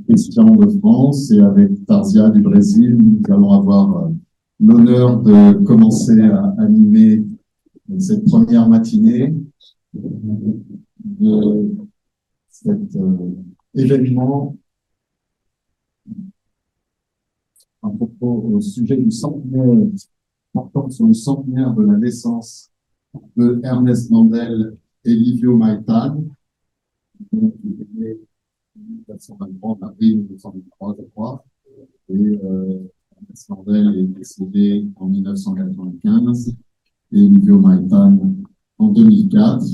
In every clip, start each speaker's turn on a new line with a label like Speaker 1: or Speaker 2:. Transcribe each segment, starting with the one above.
Speaker 1: Christian de France et avec Tarzia du Brésil, nous allons avoir l'honneur de commencer à animer cette première matinée de cet événement à propos au sujet du centenaire, portant sur le centenaire de la naissance de Ernest Mandel et Livio Maïtan, donc il est né en 1923, en avril 1923, je crois, et Ernest Mandel est décédé en 1995 et Livio Maïtan en 2004.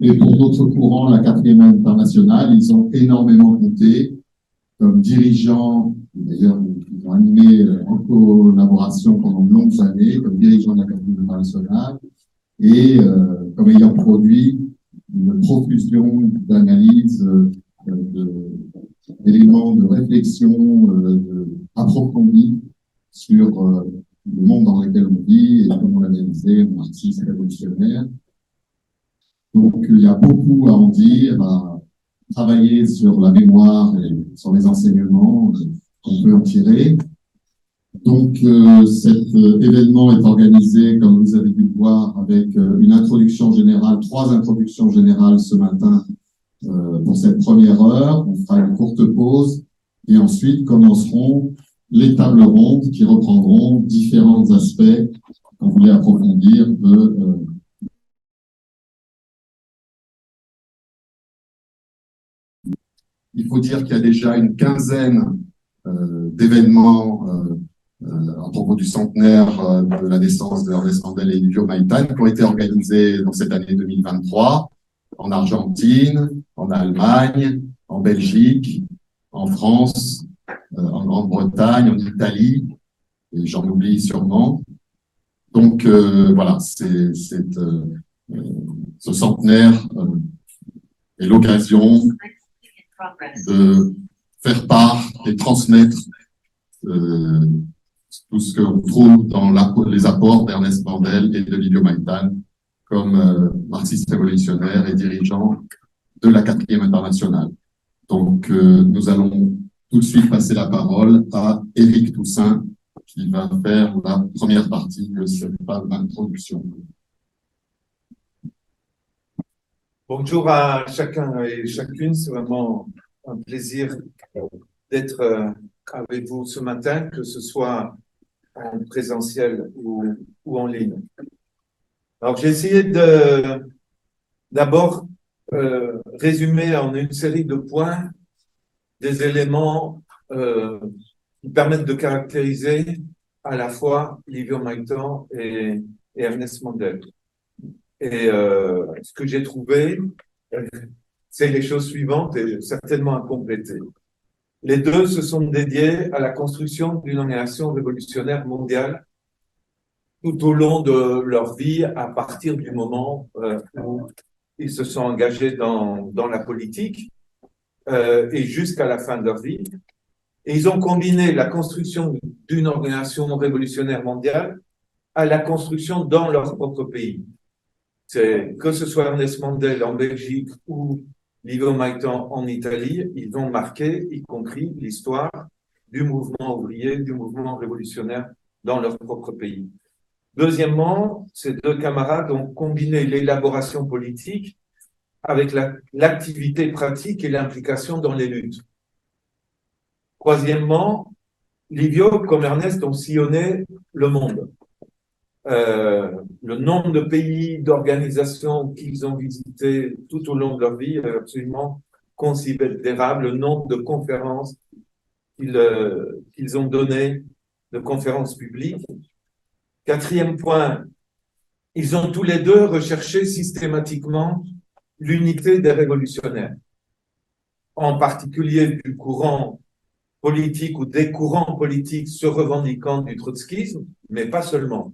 Speaker 1: Et pour d'autres courants, la quatrième internationale, ils ont énormément compté comme dirigeants, d'ailleurs, ils ont animé en collaboration pendant de longues années, comme dirigeants de la quatrième internationale, et comme ayant produit une profusion d'analyses, d'éléments de réflexion approfondis sur le monde dans lequel on vit et comment l'analyser, un artiste révolutionnaire. Donc, il y a beaucoup à en dire, à travailler sur la mémoire et sur les enseignements qu'on peut en tirer. Donc, cet événement est organisé, comme vous avez pu le voir, avec une introduction générale, 3 introductions générales ce matin pour cette première heure. On fera une courte pause et ensuite commenceront les tables rondes qui reprendront différents aspects qu'on voulait approfondir de il faut dire qu'il y a déjà une quinzaine d'événements à propos du centenaire de la naissance de Ernest Mandel et Livio Maïtan qui ont été organisés dans cette année 2023 en Argentine, en Allemagne, en Belgique, en France, en Grande-Bretagne, en Italie, et j'en oublie sûrement. Donc voilà, ce centenaire est l'occasion de faire part et transmettre tout ce que l'on trouve dans les apports d'Ernest Mandel et de Livio Maïtan comme marxiste révolutionnaire et dirigeant de la quatrième internationale. Donc, nous allons tout de suite passer la parole à Éric Toussaint qui va faire la première partie de cette phase d'introduction.
Speaker 2: Bonjour à chacun et chacune, c'est vraiment un plaisir d'être avec vous ce matin, que ce soit en présentiel ou en ligne. Alors j'ai essayé d'abord résumer en une série de points des éléments qui permettent de caractériser à la fois Livio Maïtan et Ernest Mandel. Et ce que j'ai trouvé, c'est les choses suivantes et certainement à compléter. Les deux se sont dédiés à la construction d'une organisation révolutionnaire mondiale tout au long de leur vie, à partir du moment où ils se sont engagés dans la politique et jusqu'à la fin de leur vie. Et ils ont combiné la construction d'une organisation révolutionnaire mondiale à la construction dans leur propre pays. Que ce soit Ernest Mandel en Belgique ou Livio Maïtan en Italie, ils ont marqué, y compris l'histoire du mouvement ouvrier, du mouvement révolutionnaire dans leur propre pays. Deuxièmement, ces deux camarades ont combiné l'élaboration politique avec l'activité pratique et l'implication dans les luttes. Troisièmement, Livio, comme Ernest, ont sillonné le monde. Le nombre de pays, d'organisations qu'ils ont visités tout au long de leur vie est absolument considérable. Le nombre de conférences qu'ils ont données, de conférences publiques. Quatrième point, ils ont tous les deux recherché systématiquement l'unité des révolutionnaires, en particulier du courant politique ou des courants politiques se revendiquant du trotskisme, mais pas seulement.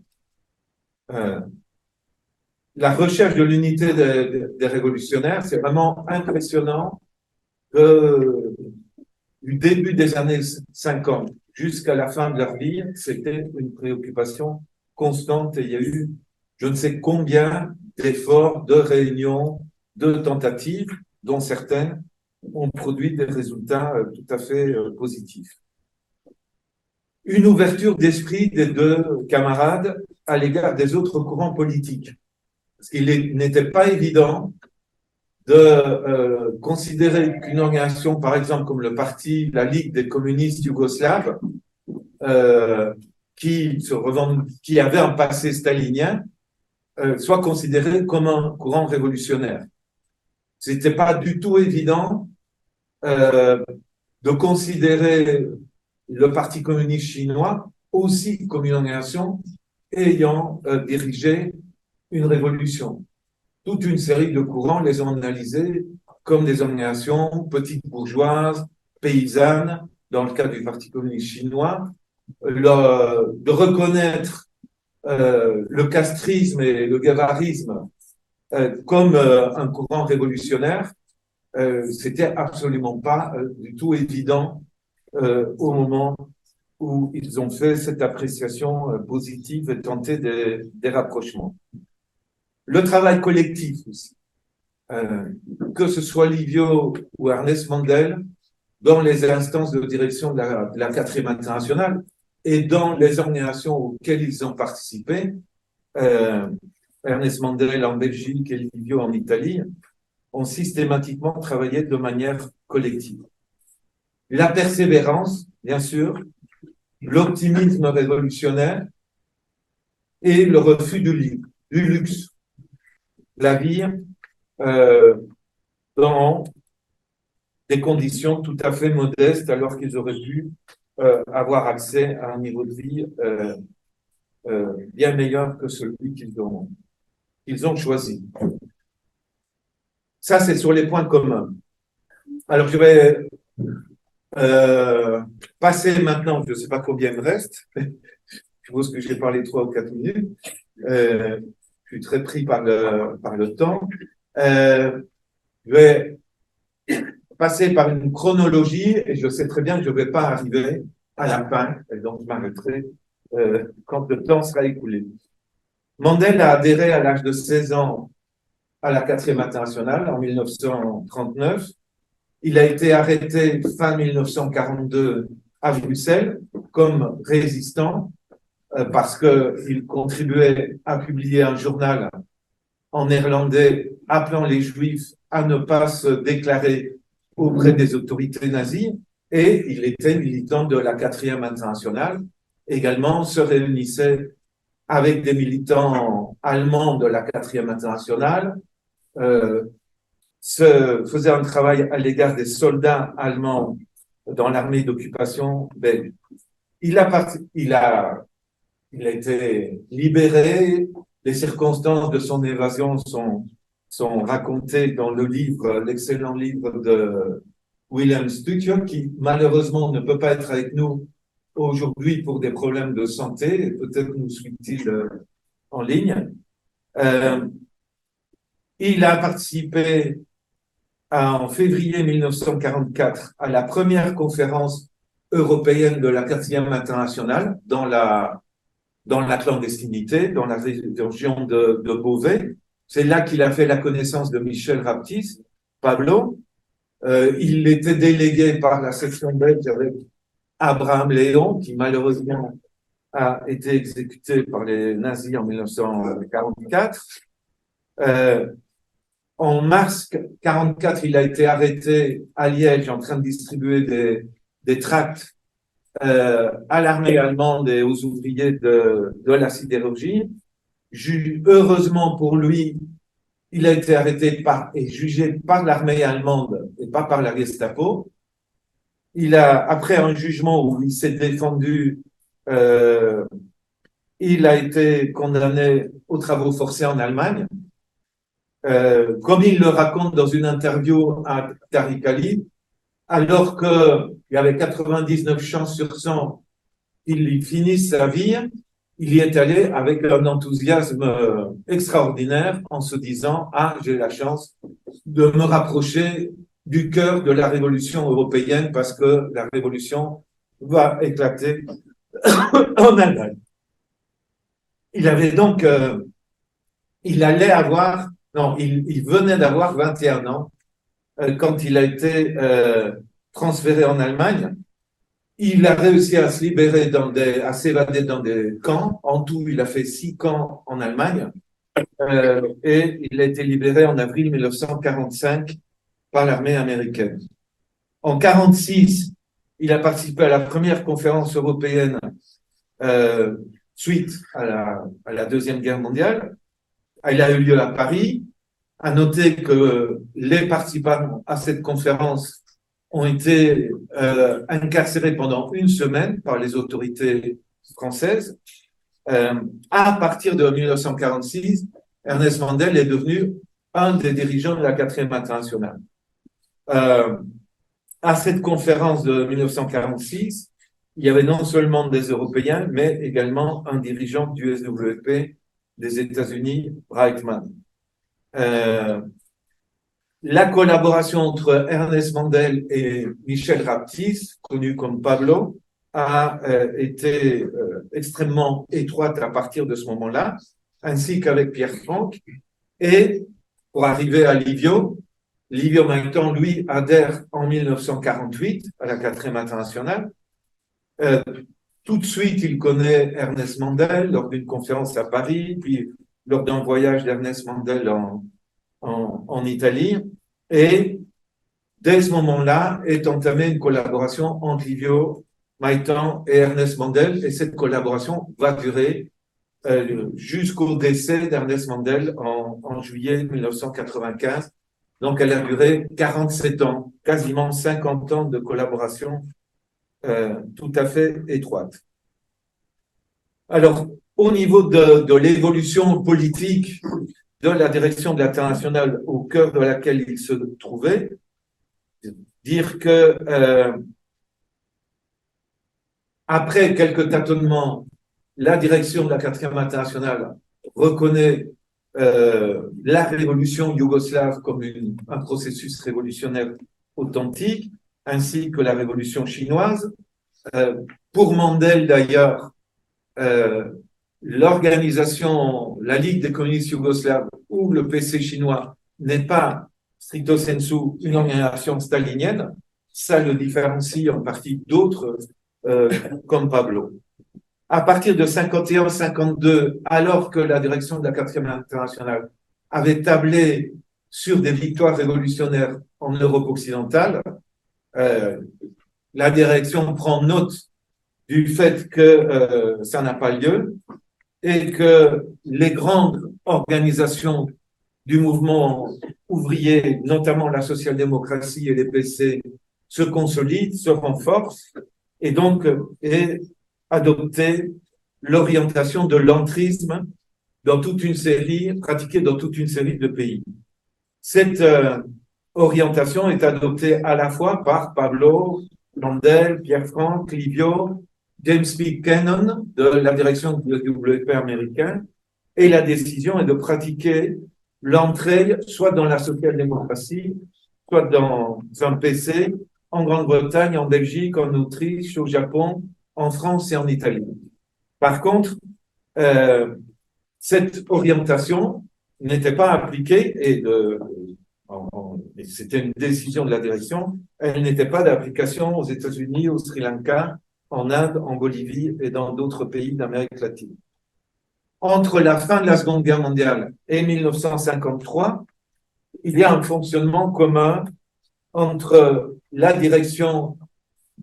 Speaker 2: La recherche de l'unité des révolutionnaires, c'est vraiment impressionnant que du début des années 50 jusqu'à la fin de leur vie, c'était une préoccupation constante et il y a eu je ne sais combien d'efforts, de réunions, de tentatives, dont certaines ont produit des résultats tout à fait positifs. Une ouverture d'esprit des deux camarades à l'égard des autres courants politiques. Parce qu'il n'était pas évident de considérer qu'une organisation, par exemple, comme le parti, la Ligue des communistes yougoslaves, qui avait un passé stalinien, soit considérée comme un courant révolutionnaire. C'était pas du tout évident de considérer le Parti communiste chinois aussi comme une organisation ayant dirigé une révolution. Toute une série de courants les ont analysés comme des organisations petites bourgeoises, paysannes, dans le cas du Parti communiste chinois, de reconnaître le castrisme et le guévarisme comme un courant révolutionnaire, c'était absolument pas du tout évident au moment où ils ont fait cette appréciation positive et tenté des rapprochements. Le travail collectif aussi, que ce soit Livio ou Ernest Mandel, dans les instances de direction de la 4e internationale et dans les organisations auxquelles ils ont participé, Ernest Mandel en Belgique et Livio en Italie, ont systématiquement travaillé de manière collective. La persévérance, bien sûr, l'optimisme révolutionnaire et le refus du luxe. La vie dans des conditions tout à fait modestes alors qu'ils auraient pu avoir accès à un niveau de vie bien meilleur que celui qu'ils ont choisi. Ça, c'est sur les points communs. Alors, je vais passer maintenant, je ne sais pas combien il me reste, je suppose que j'ai parlé 3 ou 4 minutes, je suis très pris par le temps. Je vais passer par une chronologie et je sais très bien que je ne vais pas arriver à la fin, et donc je m'arrêterai quand le temps sera écoulé. Mandel a adhéré à l'âge de 16 ans à la 4e internationale en 1939. Il a été arrêté fin 1942 à Bruxelles comme résistant parce qu'il contribuait à publier un journal en néerlandais appelant les Juifs à ne pas se déclarer auprès des autorités nazies, et il était militant de la 4e internationale. Également, se réunissait avec des militants allemands de la 4e internationale, faisait un travail à l'égard des soldats allemands dans l'armée d'occupation belge. Il a été libéré. Les circonstances de son évasion sont racontées dans l'excellent livre de William Stucker, qui malheureusement ne peut pas être avec nous aujourd'hui pour des problèmes de santé. Peut-être nous suit-il en ligne. Il a participé en février 1944 à la première conférence européenne de la 4e internationale dans la clandestinité, dans la région de Beauvais. C'est là qu'il a fait la connaissance de Michel Raptis, Pablo. Il était délégué par la section belge avec Abraham Léon, qui malheureusement a été exécuté par les nazis en 1944. En mars 1944, il a été arrêté à Liège en train de distribuer des tracts à l'armée allemande et aux ouvriers de la sidérurgie. Heureusement pour lui, il a été arrêté et jugé par l'armée allemande et pas par la Gestapo. Après un jugement où il s'est défendu, il a été condamné aux travaux forcés en Allemagne. Comme il le raconte dans une interview à Tariq Ali, alors qu'il y avait 99 chances sur 100 qu'il y finisse sa vie, il y est allé avec un enthousiasme extraordinaire en se disant « Ah, j'ai la chance de me rapprocher du cœur de la révolution européenne parce que la révolution va éclater en Allemagne. » Il avait donc, il venait d'avoir 21 ans quand il a été transféré en Allemagne, il a réussi à se libérer à s'évader dans des camps. En tout, il a fait 6 camps en Allemagne. Et il a été libéré en avril 1945 par l'armée américaine. En 1946, il a participé à la première conférence européenne suite à la Deuxième Guerre mondiale. Il a eu lieu à Paris. À noter que les participants à cette conférence ont été incarcérés pendant 1 semaine par les autorités françaises. À partir de 1946, Ernest Mandel est devenu un des dirigeants de la 4e internationale. À cette conférence de 1946, il y avait non seulement des Européens, mais également un dirigeant du SWP des États-Unis, Brightman. La collaboration entre Ernest Mandel et Michel Raptis, connu comme Pablo, a été extrêmement étroite à partir de ce moment-là, ainsi qu'avec Pierre Franck. Et pour arriver à Livio Mayton, lui, adhère en 1948 à la 4e internationale. Tout de suite, il connaît Ernest Mandel lors d'une conférence à Paris, puis lors d'un voyage d'Ernest Mandel en Italie. Et dès ce moment-là est entamée une collaboration entre Livio Mayton et Ernest Mandel. Et cette collaboration va durer jusqu'au décès d'Ernest Mandel en juillet 1995. Donc, elle a duré 47 ans, quasiment 50 ans de collaboration tout à fait étroite. Alors, au niveau de l'évolution politique de la direction de l'international au cœur de laquelle il se trouvait, dire que après quelques tâtonnements, la direction de la 4e internationale reconnaît la révolution yougoslave comme un processus révolutionnaire authentique, ainsi que la révolution chinoise. Pour Mandel, d'ailleurs, l'organisation, la Ligue des communistes yougoslaves ou le PC chinois n'est pas stricto sensu une organisation stalinienne. Ça le différencie en partie d'autres comme Pablo. À partir de 51-52, alors que la direction de la 4e internationale avait tablé sur des victoires révolutionnaires en Europe occidentale, la direction prend note du fait que ça n'a pas lieu et que les grandes organisations du mouvement ouvrier, notamment la social-démocratie et les PC, se consolident, se renforcent et donc est adopté l'orientation de l'entrisme dans toute une série, pratiquée dans toute une série de pays. Cette orientation est adoptée à la fois par Pablo, Mandel, Pierre Franck, Livio, James P. Cannon de la direction du WP américain, et la décision est de pratiquer l'entrée soit dans la social-démocratie, soit dans un PC, en Grande-Bretagne, en Belgique, en Autriche, au Japon, en France et en Italie. Par contre, cette orientation n'était pas appliquée, et c'était une décision de la direction, elle n'était pas d'application aux États-Unis, au Sri Lanka, en Inde, en Bolivie et dans d'autres pays d'Amérique latine. Entre la fin de la Seconde Guerre mondiale et 1953, il y a un fonctionnement commun entre la direction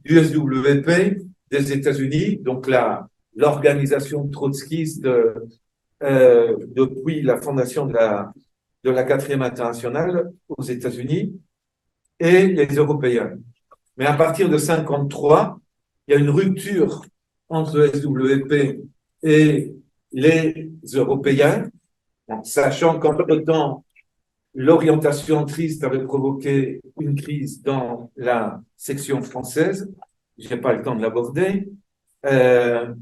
Speaker 2: du SWP des États-Unis, donc l'organisation trotskiste depuis la fondation de la 4e internationale aux États-Unis, et les Européens. Mais à partir de 1953, il y a une rupture entre le SWP et les Européens, sachant qu'entre-temps, l'orientation triste avait provoqué une crise dans la section française. Je n'ai pas le temps de l'aborder. Le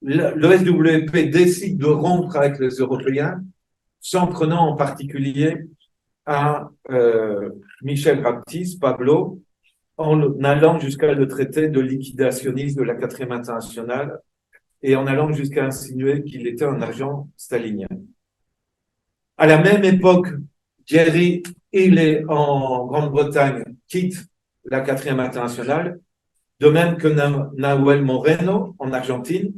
Speaker 2: SWP décide de rompre avec les Européens, s'en prenant en particulier à Michel Raptis, Pablo, en allant jusqu'à le traiter de liquidationniste de la 4e internationale et en allant jusqu'à insinuer qu'il était un agent stalinien. À la même époque, Jerry, il est en Grande-Bretagne, quitte la 4e internationale, de même que Nahuel Moreno en Argentine,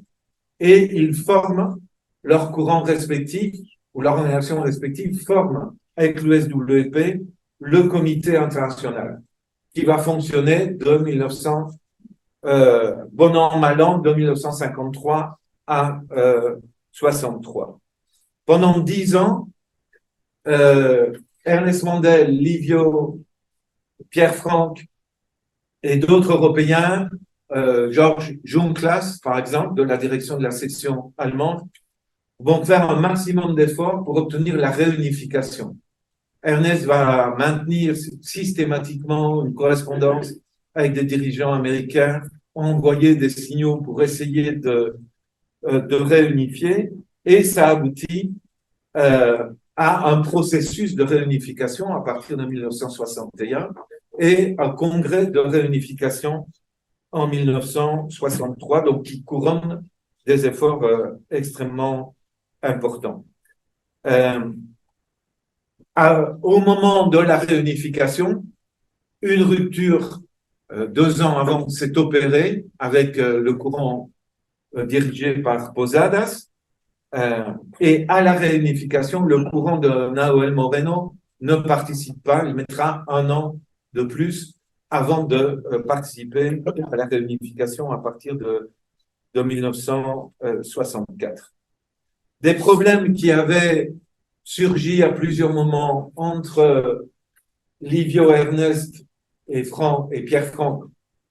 Speaker 2: et ils forment leurs courants respectifs, ou leurs organisations respectives forment avec l'USWP le comité international, qui va fonctionner de 1900, bon an, mal an, de 1953 à 63. Pendant 10 ans, Ernest Mandel, Livio, Pierre Franck et d'autres Européens, Georges Junklas, par exemple, de la direction de la section allemande, vont faire un maximum d'efforts pour obtenir la réunification. Ernest va maintenir systématiquement une correspondance avec des dirigeants américains, envoyer des signaux pour essayer de réunifier, et ça aboutit à un processus de réunification à partir de 1961 et un congrès de réunification en 1963, donc qui couronne des efforts extrêmement importants. Au moment de la réunification, une rupture 2 ans avant s'est opérée avec le courant dirigé par Posadas, et à la réunification, le courant de Nahuel Moreno ne participe pas, il mettra 1 an de plus avant de participer à la réunification à partir de 1964. Des problèmes qui avaient surgi à plusieurs moments entre Livio, Ernest et Pierre Franck,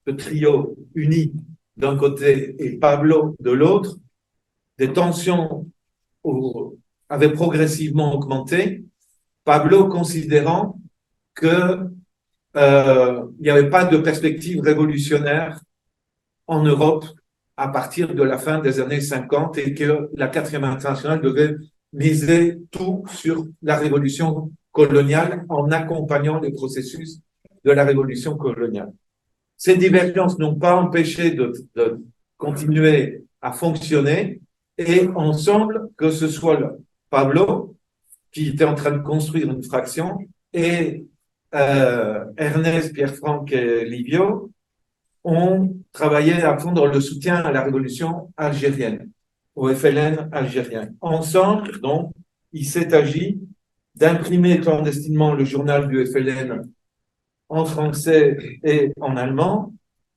Speaker 2: le trio uni d'un côté et Pablo de l'autre, des tensions avaient progressivement augmenté, Pablo considérant que il n'y avait pas de perspective révolutionnaire en Europe à partir de la fin des années 50 et que la 4e internationale devait miser tout sur la révolution coloniale en accompagnant les processus de la révolution coloniale. Ces divergences n'ont pas empêché de continuer à fonctionner, et ensemble, que ce soit Pablo, qui était en train de construire une fraction, et Ernest, Pierre Franck et Livio ont travaillé à fond dans le soutien à la révolution algérienne, au FLN algérien. Ensemble, donc, il s'est agi d'imprimer clandestinement le journal du FLN en français et en allemand,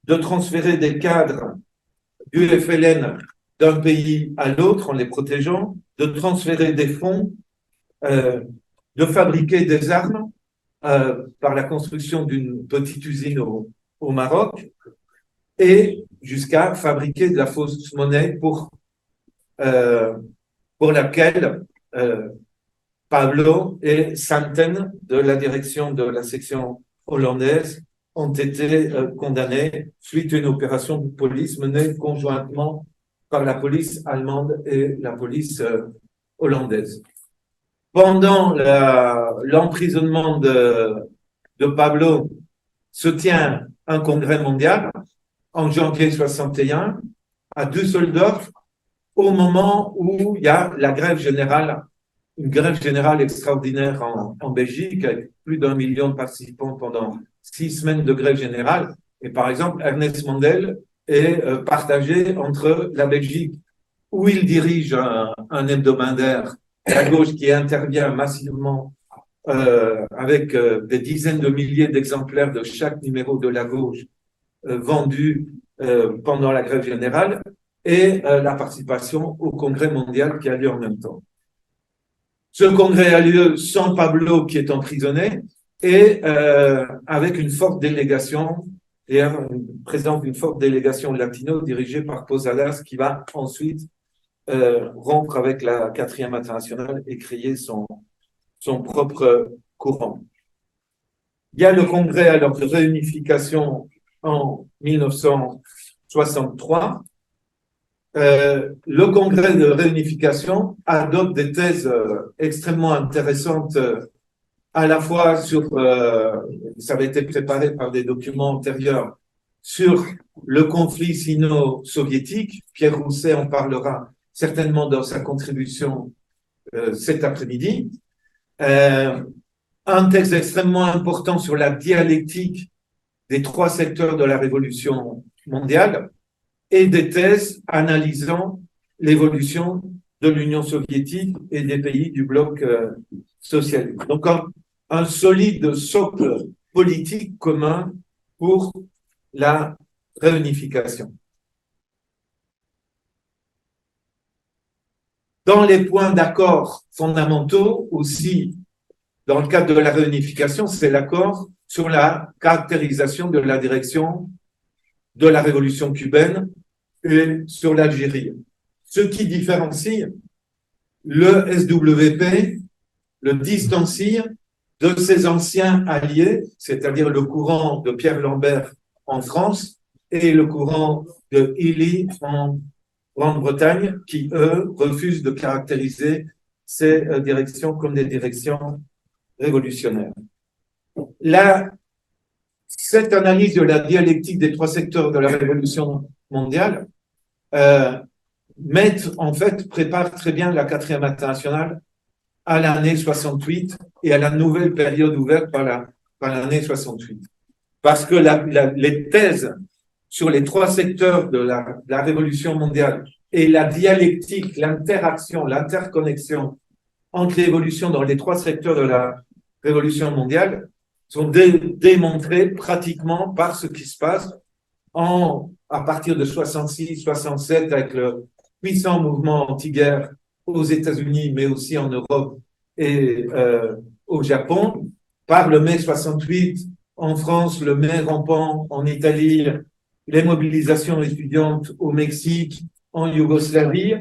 Speaker 2: de transférer des cadres du FLN d'un pays à l'autre en les protégeant, de transférer des fonds, de fabriquer des armes par la construction d'une petite usine au Maroc, et jusqu'à fabriquer de la fausse monnaie pour laquelle Pablo et Santen de la direction de la section hollandaise ont été condamnés suite à une opération de police menée conjointement par la police allemande et la police hollandaise. Pendant l'emprisonnement de Pablo, se tient un congrès mondial en janvier 61 à Düsseldorf, au moment où il y a la grève générale, une grève générale extraordinaire en Belgique, avec plus d'1 million de participants pendant 6 semaines de grève générale. Et par exemple, Ernest Mandel est partagé entre la Belgique, où il dirige un hebdomadaire, la gauche, qui intervient massivement avec des dizaines de milliers d'exemplaires de chaque numéro de la gauche vendus pendant la grève générale, et la participation au congrès mondial qui a lieu en même temps. Ce congrès a lieu sans Pablo, qui est emprisonné, et avec une forte délégation, et présente une forte délégation latino dirigée par Posadas, qui va ensuite rompre avec la 4e internationale et créer son propre courant. Il y a le congrès alors de réunification en 1963. Le congrès de réunification adopte des thèses extrêmement intéressantes, à la fois sur, ça avait été préparé par des documents antérieurs, sur le conflit sino-soviétique. Pierre Rousset en parlera certainement dans sa contribution cet après-midi. un texte extrêmement important sur la dialectique des trois secteurs de la révolution mondiale et des thèses analysant l'évolution de l'Union soviétique et des pays du bloc socialiste. Donc, un solide socle politique commun pour la réunification. Dans les points d'accord fondamentaux aussi, dans le cadre de la réunification, c'est l'accord sur la caractérisation de la direction de la révolution cubaine et sur l'Algérie. Ce qui différencie le SWP, le distancie de ses anciens alliés, c'est-à-dire le courant de Pierre Lambert en France et le courant de Healy en Grande-Bretagne, qui, eux, refusent de caractériser ces directions comme des directions révolutionnaire. Cette analyse de la dialectique des trois secteurs de la révolution mondiale prépare très bien la 4e internationale à l'année 68 et à la nouvelle période ouverte par l'année 68. Parce que les thèses sur les trois secteurs de la révolution mondiale et la dialectique, l'interaction, l'interconnexion entre l'évolution dans les trois secteurs de la révolution mondiale sont démontrés pratiquement par ce qui se passe à partir de 66-67 avec le puissant mouvement anti-guerre aux États-Unis, mais aussi en Europe et au Japon, par le mai 68 en France, le mai rampant en Italie, les mobilisations étudiantes au Mexique, en Yougoslavie,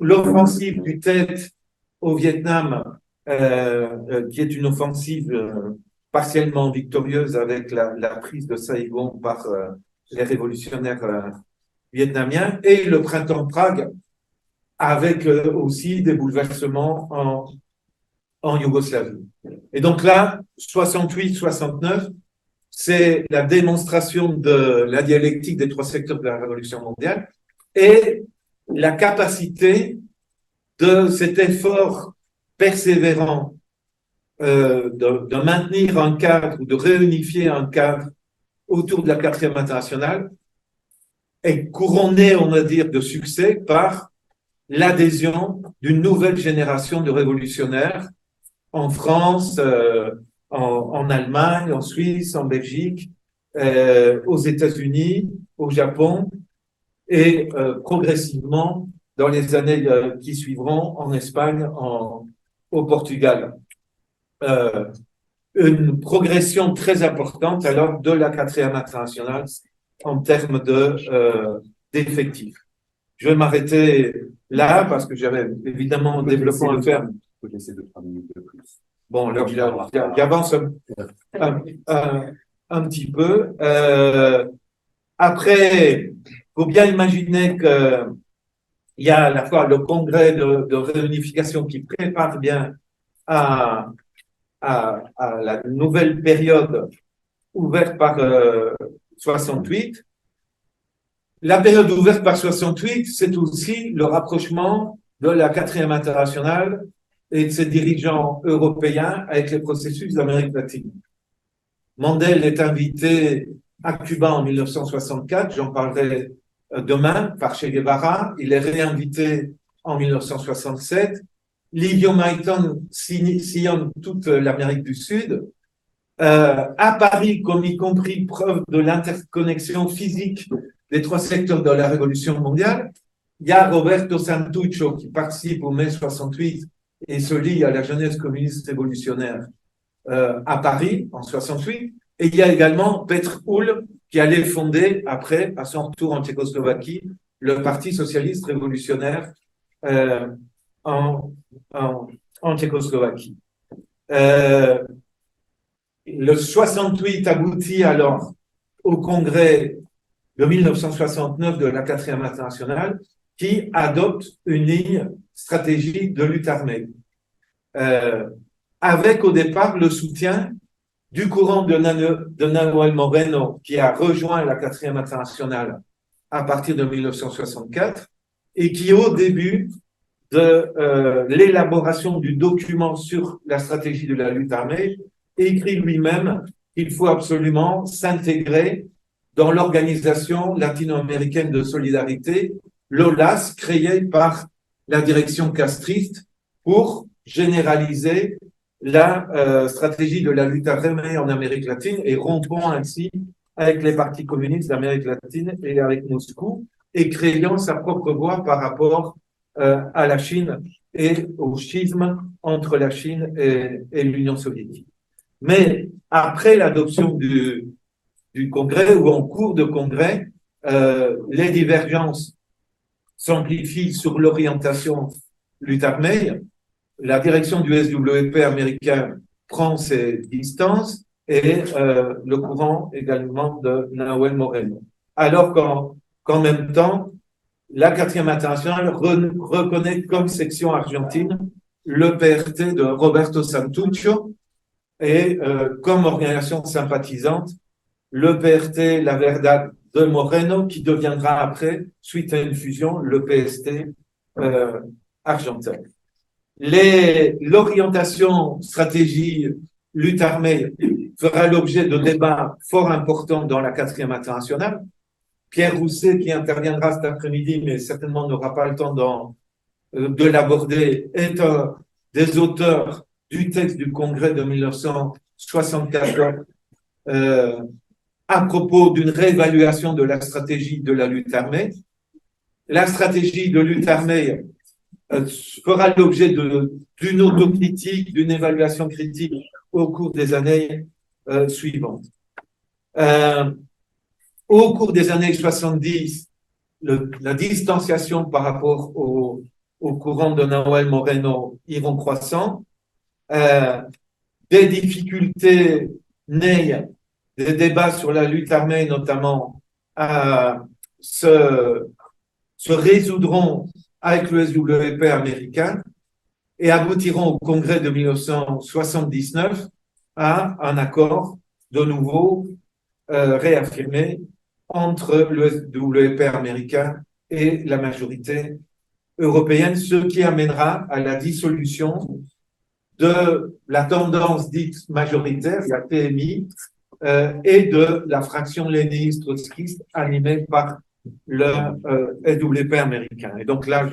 Speaker 2: l'offensive du Tet au Vietnam, qui est une offensive partiellement victorieuse avec la prise de Saïgon par les révolutionnaires vietnamiens, et le printemps de Prague, avec aussi des bouleversements en Yougoslavie. Et donc là, 68-69, c'est la démonstration de la dialectique des trois secteurs de la révolution mondiale et la capacité de cet effort persévérant de maintenir un cadre ou de réunifier un cadre autour de la 4e internationale est couronné, on va dire, de succès par l'adhésion d'une nouvelle génération de révolutionnaires en France, en Allemagne, en Suisse, en Belgique, aux États-Unis, au Japon et progressivement dans les années qui suivront en Espagne, au Portugal. Une progression très importante alors de la 4e internationale en termes d'effectifs. Je vais m'arrêter là parce que j'avais évidemment un développement à faire.
Speaker 3: Faut laisser 2-3 minutes de plus.
Speaker 2: Bon, alors j'avance un petit peu. Après, faut bien imaginer que il y a à la fois le congrès de réunification qui prépare bien à la nouvelle période ouverte par 68. La période ouverte par 68, c'est aussi le rapprochement de la 4e internationale et de ses dirigeants européens avec les processus d'Amérique latine. Mandel est invité à Cuba en 1964, j'en parlerai demain, par Che Guevara. Il est réinvité en 1967. Livio Maiton sillonne toute l'Amérique du Sud. À Paris, comme y compris preuve de l'interconnexion physique des trois secteurs de la Révolution mondiale, il y a Roberto Santuccio qui participe au mai 68 et se lie à la jeunesse communiste révolutionnaire à Paris en 68. Et il y a également Petr Uhl qui allait fonder après, à son retour en Tchécoslovaquie, le Parti socialiste révolutionnaire en Tchécoslovaquie. Le 68 aboutit alors au congrès de 1969 de la 4e internationale qui adopte une ligne stratégique de lutte armée. Avec au départ le soutien du courant de Nahuel Moreno qui a rejoint la 4e internationale à partir de 1964 et qui au début de l'élaboration du document sur la stratégie de la lutte armée, écrit lui-même qu'il faut absolument s'intégrer dans l'Organisation latino-américaine de solidarité, l'OLAS, créée par la direction castriste pour généraliser la stratégie de la lutte armée en Amérique latine et rompant ainsi avec les partis communistes d'Amérique latine et avec Moscou, et créant sa propre voie par rapport à la Chine et au schisme entre la Chine et l'Union soviétique. Mais après l'adoption du Congrès ou en cours de Congrès, les divergences s'amplifient sur l'orientation lutte armée. La direction du SWP américain prend ses distances et le courant également de Nahuel Moreno. Alors qu'en même temps, la 4e internationale reconnaît comme section argentine le PRT de Roberto Santuccio et comme organisation sympathisante le PRT La Verdad de Moreno, qui deviendra après, suite à une fusion, le PST argentin. L'orientation stratégie lutte armée fera l'objet de débats fort importants dans la 4e internationale. Pierre Rousset, qui interviendra cet après-midi, mais certainement n'aura pas le temps de l'aborder, est un des auteurs du texte du Congrès de 1974 à propos d'une réévaluation de la stratégie de la lutte armée. La stratégie de lutte armée fera l'objet d'une autocritique, d'une évaluation critique au cours des années suivantes. Au cours des années 70, la distanciation par rapport au courant de Nahuel Moreno iront croissant. Des difficultés naissent, des débats sur la lutte armée notamment se résoudront avec le SWP américain et aboutiront au congrès de 1979 à un accord de nouveau réaffirmé entre le SWP américain et la majorité européenne, ce qui amènera à la dissolution de la tendance dite majoritaire, la TMI, et de la fraction léniniste-trotskiste animée par le SWP américain. Et donc là,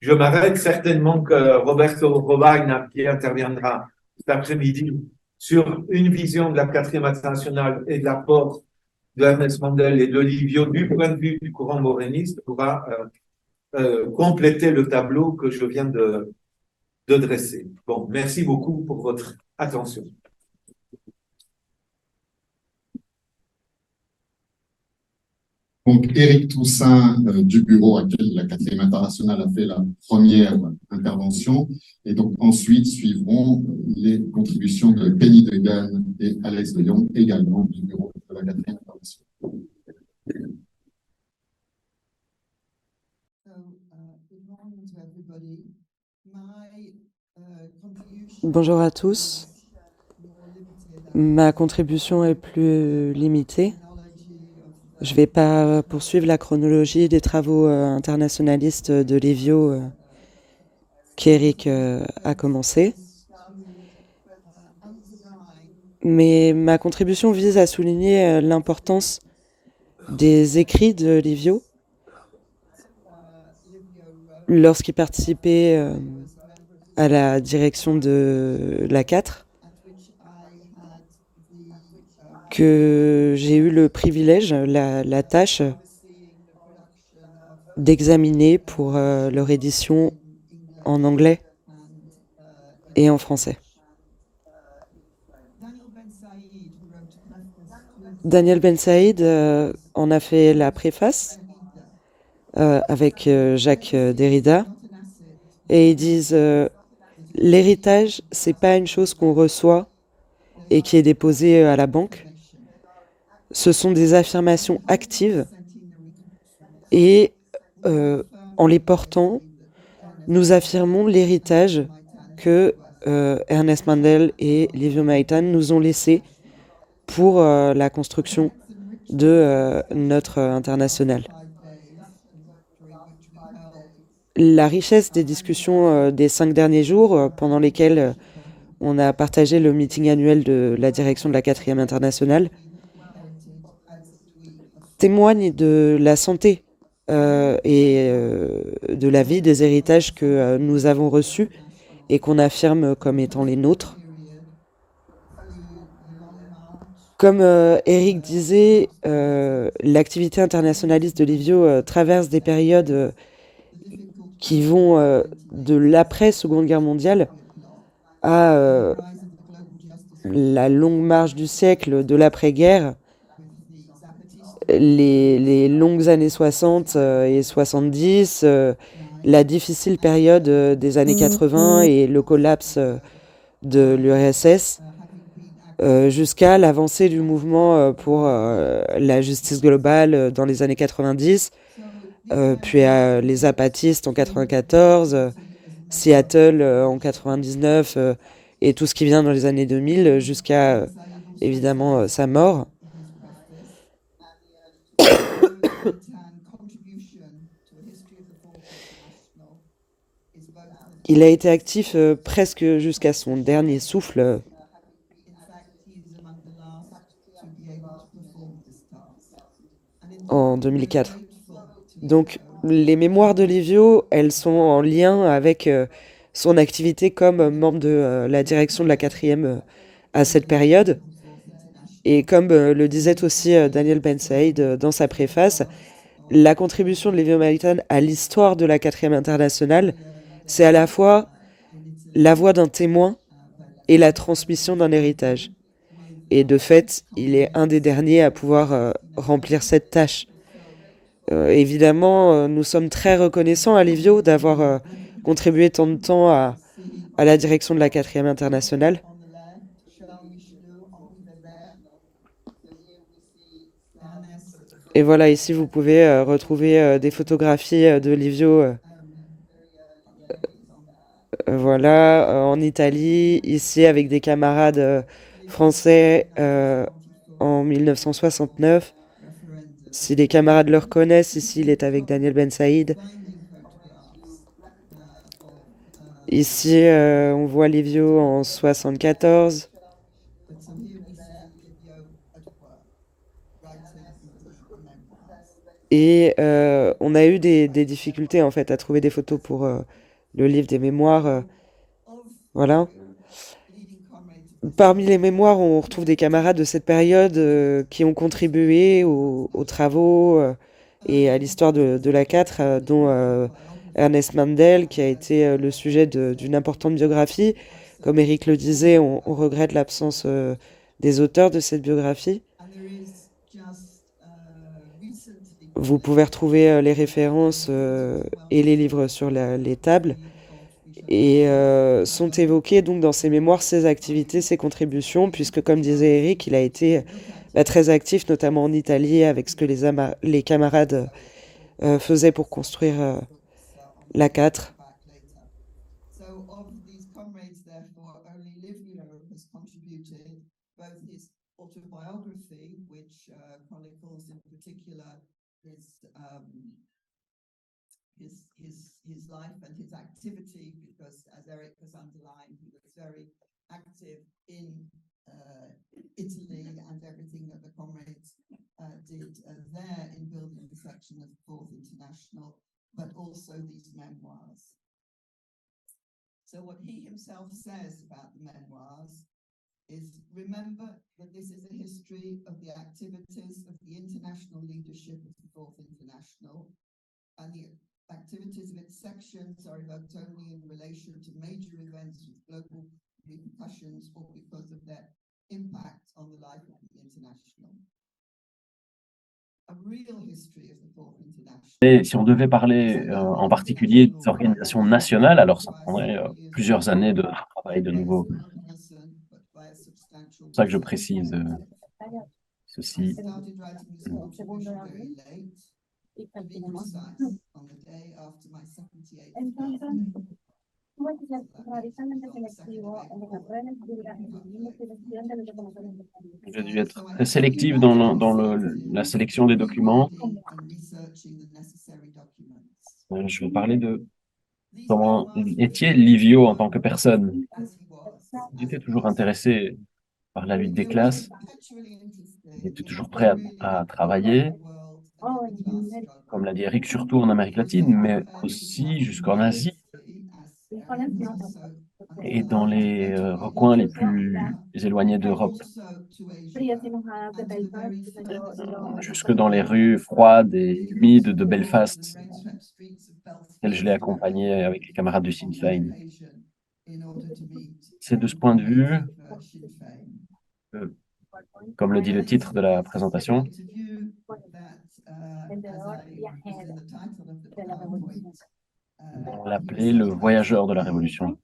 Speaker 2: je m'arrête. Certainement que Roberto Robaina, qui interviendra cet après-midi sur une vision de la 4e internationale et de l'apport de Ernest Mandel et de Livio du point de vue du courant moréniste, pourra compléter le tableau que je viens de dresser. Bon, merci beaucoup pour votre attention.
Speaker 1: Donc, Éric Toussaint du bureau à laquelle la 4e internationale a fait la première intervention. Et donc, ensuite suivront les contributions de Penny Degan et Alex de Jong, également du bureau de la 4e internationale.
Speaker 4: Bonjour à tous. Ma contribution est plus limitée. Je ne vais pas poursuivre la chronologie des travaux internationalistes de Livio qu'Éric a commencé. Mais ma contribution vise à souligner l'importance des écrits de Livio lorsqu'il participait à la direction de la 4, que j'ai eu le privilège, la tâche d'examiner pour leur édition en anglais et en français. Daniel Ben Saïd en a fait la préface avec Jacques Derrida, et ils disent l'héritage, c'est pas une chose qu'on reçoit et qui est déposée à la banque. Ce sont des affirmations actives et en les portant, nous affirmons l'héritage que Ernest Mandel et Livio Maitan nous ont laissé pour la construction de notre internationale. la richesse des discussions des 5 derniers jours, pendant lesquels on a partagé le meeting annuel de la direction de la 4e internationale, témoigne de la santé et de la vie des héritages que nous avons reçus et qu'on affirme comme étant les nôtres. Comme Eric disait, l'activité internationaliste de Livio traverse des périodes qui vont de l'après-Seconde Guerre mondiale à la longue marche du siècle de l'après-guerre, les longues années 60 et 70, la difficile période des années 80 et le collapse de l'URSS, jusqu'à l'avancée du mouvement pour la justice globale dans les années 90, puis les zapatistes en 94, Seattle en 99 et tout ce qui vient dans les années 2000 jusqu'à évidemment sa mort. Il a été actif presque jusqu'à son dernier souffle en 2004. Donc les mémoires de Livio, elles sont en lien avec son activité comme membre de la direction de la 4e à cette période. Et comme le disait aussi Daniel Ben Saïd dans sa préface, la contribution de Livio Maitan à l'histoire de la 4e internationale, c'est à la fois la voix d'un témoin et la transmission d'un héritage. Et de fait, il est un des derniers à pouvoir remplir cette tâche. Évidemment, nous sommes très reconnaissants à Livio d'avoir contribué tant de temps à la direction de la 4e internationale. Et voilà, ici vous pouvez retrouver des photographies de Livio, voilà, en Italie, ici avec des camarades français en 1969. Si les camarades le reconnaissent, ici il est avec Daniel Ben Saïd. Ici on voit Livio en 74. Et on a eu des difficultés en fait à trouver des photos pour le livre des mémoires. Voilà. Parmi les mémoires, on retrouve des camarades de cette période qui ont contribué aux travaux et à l'histoire de la 4, dont Ernest Mandel, qui a été le sujet d'une importante biographie. Comme Eric le disait, on regrette l'absence des auteurs de cette biographie. Vous pouvez retrouver les références et les livres sur les tables. Et sont évoquées donc dans ses mémoires ses activités, ses contributions, puisque comme disait Eric, il a été très actif, notamment en Italie, avec ce que les camarades faisaient pour construire la 4.
Speaker 5: His life and his activity, because as Eric has underlined, he was very active in Italy and everything that the comrades did there in building the section of the Fourth International, but also these memoirs. So what he himself says about the memoirs is, remember that this is a history of the activities of the international leadership of the Fourth International, and the activities of its sections are evoked only in relation to major events with global repercussions or because of their impact on the life of the international. A real history of the Fourth International.
Speaker 3: Et si on devait parler en particulier des organisations nationales, alors ça prendrait plusieurs années de travail de nouveau. C'est pour ça que je précise ceci. J'ai dû être très sélectif dans la sélection des documents. Je vais parler de Comment étiez Livio en tant que personne? Il était toujours intéressé par la lutte des classes, il était toujours prêt à travailler, comme l'a dit Eric, surtout en Amérique latine, mais aussi jusqu'en Asie et dans les recoins les plus éloignés d'Europe, jusque dans les rues froides et humides de Belfast, auxquelles je l'ai accompagné avec les camarades du Sinn Féin. C'est de ce point de vue, que, comme le dit le titre de la présentation, on l'appelait le voyageur de la Révolution.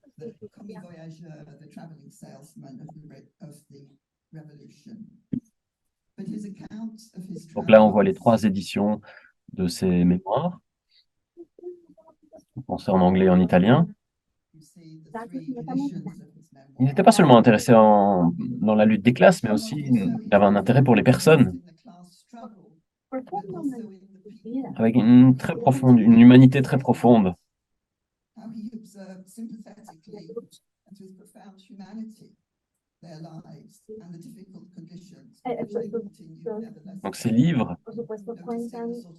Speaker 3: Donc là, on voit les 3 éditions de ses mémoires, pensées en anglais et en italien. Il n'était pas seulement intéressé dans la lutte des classes, mais aussi il avait un intérêt pour les personnes, avec une très profonde, une humanité très profonde. Donc ces livres,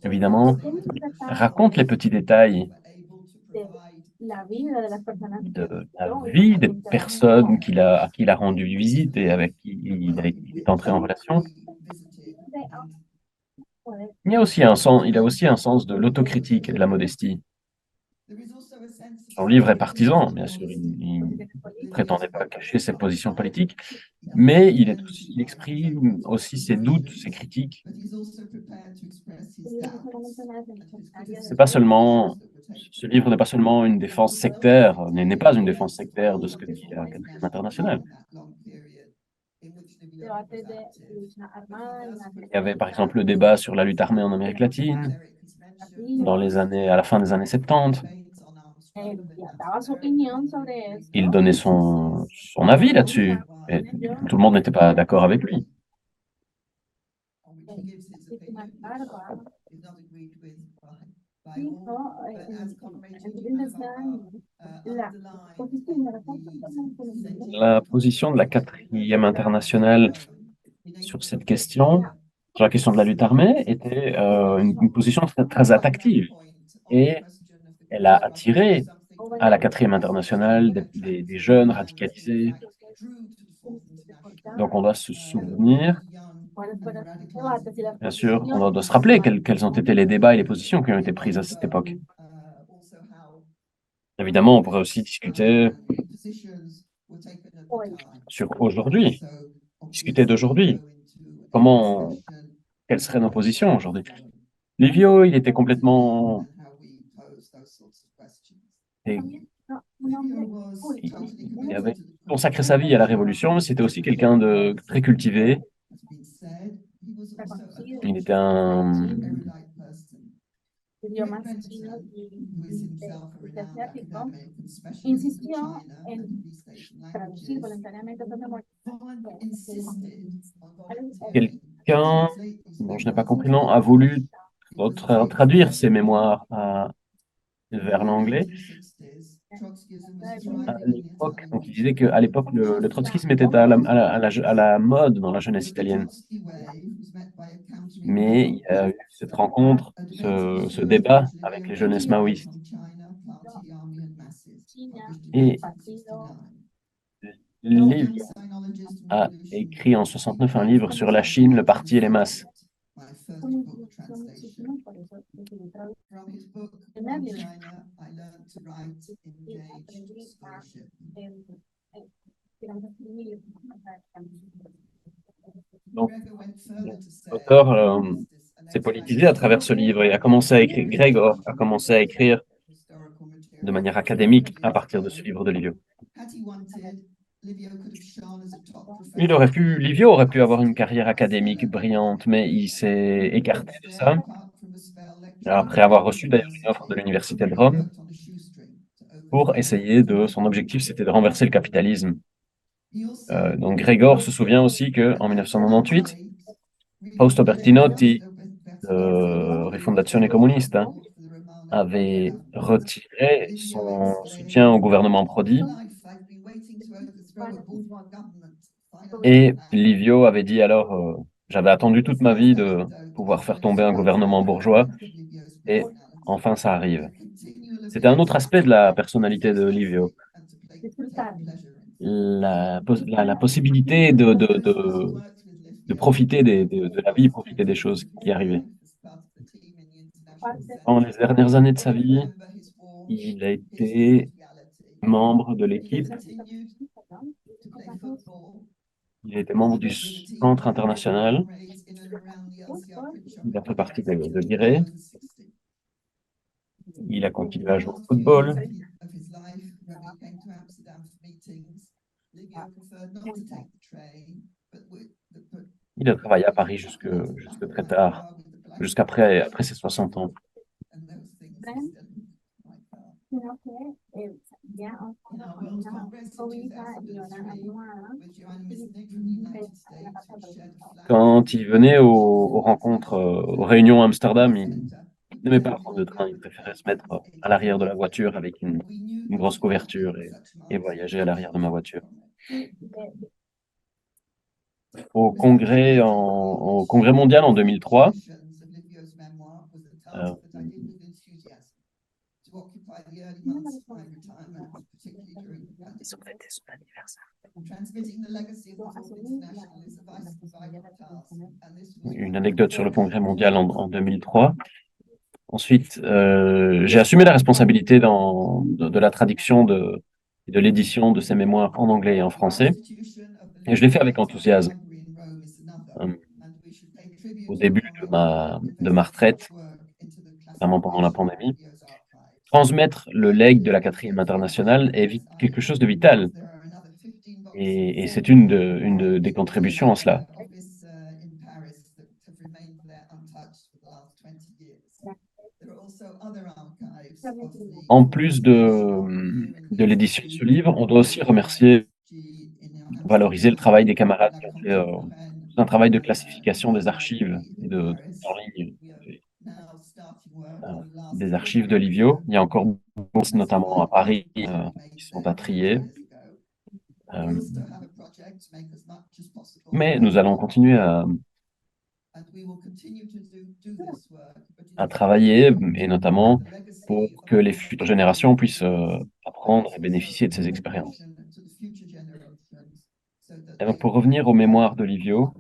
Speaker 3: évidemment, racontent les petits détails de la vie des personnes à qui il a rendu visite et avec qui il est entré en relation. Il a aussi un sens de l'autocritique et de la modestie. Son livre est partisan, bien sûr, il ne prétendait pas cacher ses positions politiques, mais il exprime aussi ses doutes, ses critiques. Ce livre n'est pas seulement une défense sectaire, n'est pas une défense sectaire de ce que dit la quatrième internationale. Il y avait par exemple le débat sur la lutte armée en Amérique latine, à la fin des années 70. Il donnait son avis là-dessus, et tout le monde n'était pas d'accord avec lui. La position de la quatrième internationale sur cette question, sur la question de la lutte armée, était une position très, très active. Et elle a attiré à la quatrième internationale des jeunes radicalisés. Donc on doit se souvenir, bien sûr, on doit se rappeler quels ont été les débats et les positions qui ont été prises à cette époque. Évidemment, on pourrait aussi discuter d'aujourd'hui. Quelles seraient nos positions aujourd'hui? Livio, il était complètement... Il avait consacré sa vie à la Révolution, mais c'était aussi quelqu'un de très cultivé. Il était quelqu'un dont je n'ai pas compris le nom, a voulu traduire ses mémoires vers l'anglais. À l'époque, donc il disait qu'à l'époque, le trotskisme était à la mode dans la jeunesse italienne. Mais il y a eu cette rencontre, ce débat avec les jeunesses maoïstes. Et Lévi a écrit en 69 un livre sur la Chine, le parti et les masses. Donc, l'auteur s'est politisé à travers ce livre et a commencé à écrire. Gregor a commencé à écrire de manière académique à partir de ce livre de Livio. Livio aurait pu avoir une carrière académique brillante, mais il s'est écarté de ça, après avoir reçu d'ailleurs une offre de l'Université de Rome, pour essayer son objectif, c'était de renverser le capitalisme. Donc Gregor se souvient aussi qu'en 1998, Fausto Bertinotti, de Rifondazione Comunista, avait retiré son soutien au gouvernement Prodi et Livio avait dit alors j'avais attendu toute ma vie de pouvoir faire tomber un gouvernement bourgeois et enfin ça arrive. C'était un autre aspect de la personnalité de Livio, la possibilité de profiter de la vie, profiter des choses qui arrivaient. Dans les dernières années de sa vie, il a été membre de l'équipe, il a été membre du Centre international, il a fait partie de l'IRE, il a continué à jouer au football, il a travaillé à Paris jusque très tard, après ses 60 ans. Quand il venait aux rencontres, aux réunions à Amsterdam, il n'aimait pas prendre le train, il préférait se mettre à l'arrière de la voiture avec une grosse couverture et voyager à l'arrière de ma voiture. Au congrès mondial en 2003, euh,
Speaker 4: Ils ont fêté son anniversaire.
Speaker 3: une anecdote sur le congrès mondial en 2003. Ensuite, j'ai assumé la responsabilité de la traduction et de l'édition de ces mémoires en anglais et en français. Et je l'ai fait avec enthousiasme. Au début de ma retraite, notamment pendant la pandémie, transmettre le legs de la 4e internationale est quelque chose de vital. Et c'est des contributions en cela. En plus de l'édition de ce livre, on doit aussi remercier, valoriser le travail des camarades qui ont fait un travail de classification des archives et en ligne des archives de Livio. Il y a encore beaucoup, notamment à Paris, qui sont à trier. Mais nous allons continuer à travailler, et notamment pour que les futures générations puissent apprendre et bénéficier de ces expériences. Et donc, pour revenir aux mémoires de Livio,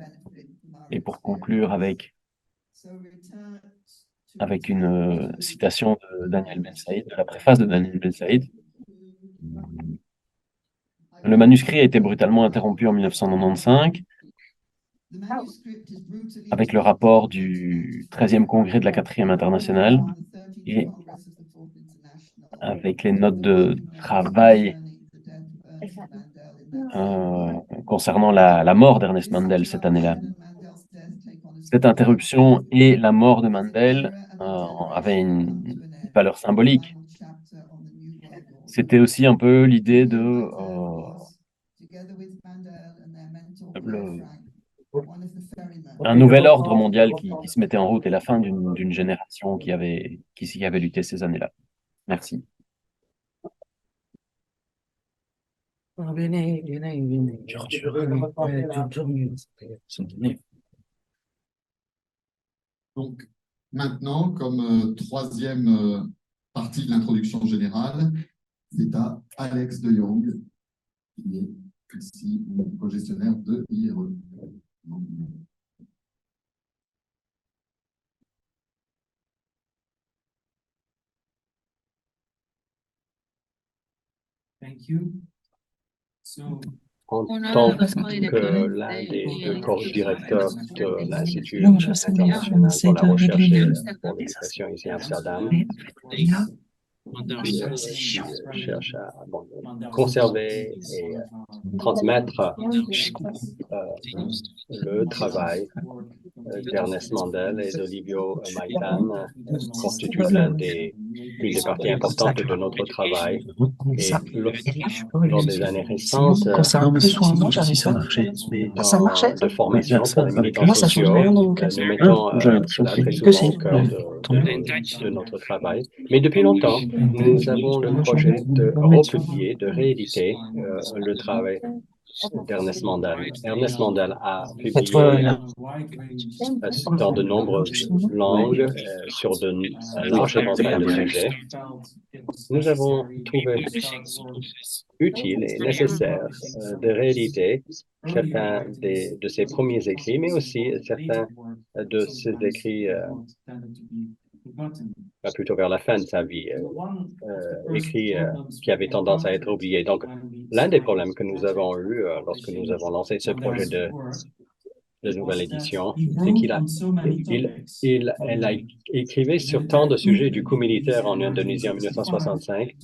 Speaker 3: et pour conclure avec une citation de Daniel Ben Saïd, de la préface de Daniel Ben Saïd. Le manuscrit a été brutalement interrompu en 1995 avec le rapport du 13e congrès de la 4e internationale et avec les notes de travail concernant la mort d'Ernest Mandel cette année-là. Cette interruption et la mort de Mandel avaient une valeur symbolique. C'était aussi un peu l'idée de un nouvel ordre mondial qui se mettait en route et la fin d'une génération qui avait lutté ces années-là. Merci.
Speaker 1: Donc, maintenant, comme troisième partie de l'introduction générale, c'est à Alex de Jong, qui est ici le co-gestionnaire de IRE.
Speaker 6: En tant que l'un des deux co-directeurs de l'Institut international pour la recherche et pour l'éducation ici à Amsterdam, je cherche à conserver et transmettre le travail d'Ernest Mandel et d'Olivio Maitan constituent l'une des parties importantes de notre travail. Et lors des années récentes, de formation pour les militants sociaux, nous mettons cela très souvent au cœur de notre travail. Mais depuis longtemps, nous avons le projet de republier, de rééditer le travail d'Ernest Mandel. Ernest Mandel a publié dans de nombreuses langues sur de larges éventails de sujets. Nous avons trouvé utile et nécessaire de rééditer certains de ses premiers écrits, mais aussi certains de ses écrits plutôt vers la fin de sa vie, écrits qui avaient tendance à être oubliés. Donc, l'un des problèmes que nous avons eu lorsque nous avons lancé ce projet de nouvelle édition, c'est qu'il a écrivé sur tant de sujets du coup militaire en Indonésie en 1965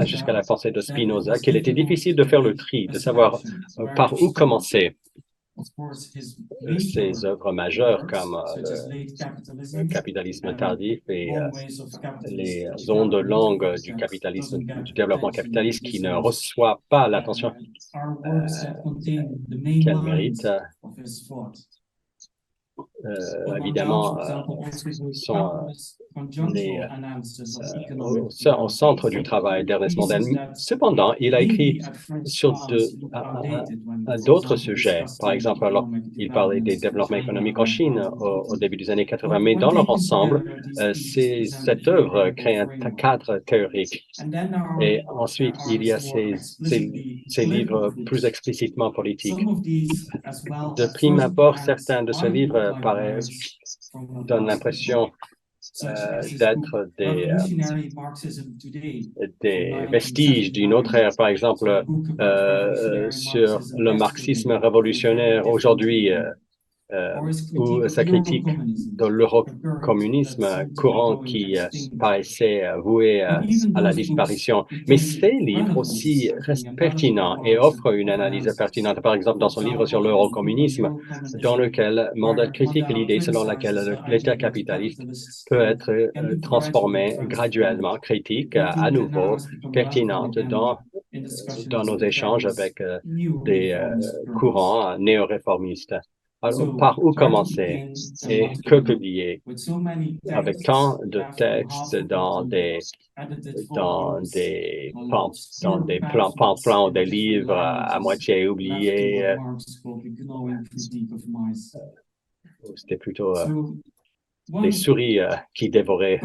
Speaker 6: jusqu'à la pensée de Spinoza qu'il était difficile de faire le tri, de savoir par où commencer. Ses œuvres majeures comme le capitalisme tardif et les ondes longues du capitalisme, du développement capitaliste qui ne reçoit pas l'attention qu'elle mérite, évidemment, sont au centre du travail d'Ernest Mandel. Cependant, il a écrit sur d'autres sujets. Par exemple, alors, il parlait des développements économiques en Chine au début des années 80, mais dans leur ensemble, cette œuvre crée un cadre théorique. Et ensuite, il y a ces livres plus explicitement politiques. De prime abord, certains de ces livres donnent l'impression d'être des vestiges d'une autre ère, par exemple, sur le marxisme révolutionnaire aujourd'hui, ou sa critique de l'eurocommunisme courant qui paraissait voué à la disparition. Mais ces livres aussi restent pertinents et offrent une analyse pertinente. Par exemple, dans son livre sur l'eurocommunisme, dans lequel Mandel critique l'idée selon laquelle l'État capitaliste peut être transformé graduellement, critique, à nouveau, pertinente dans nos échanges avec des courants néo-réformistes. Alors, par où commencer et que publier avec tant de textes dans des pamphlets, des livres à moitié oubliés. C'était plutôt des souris qui dévoraient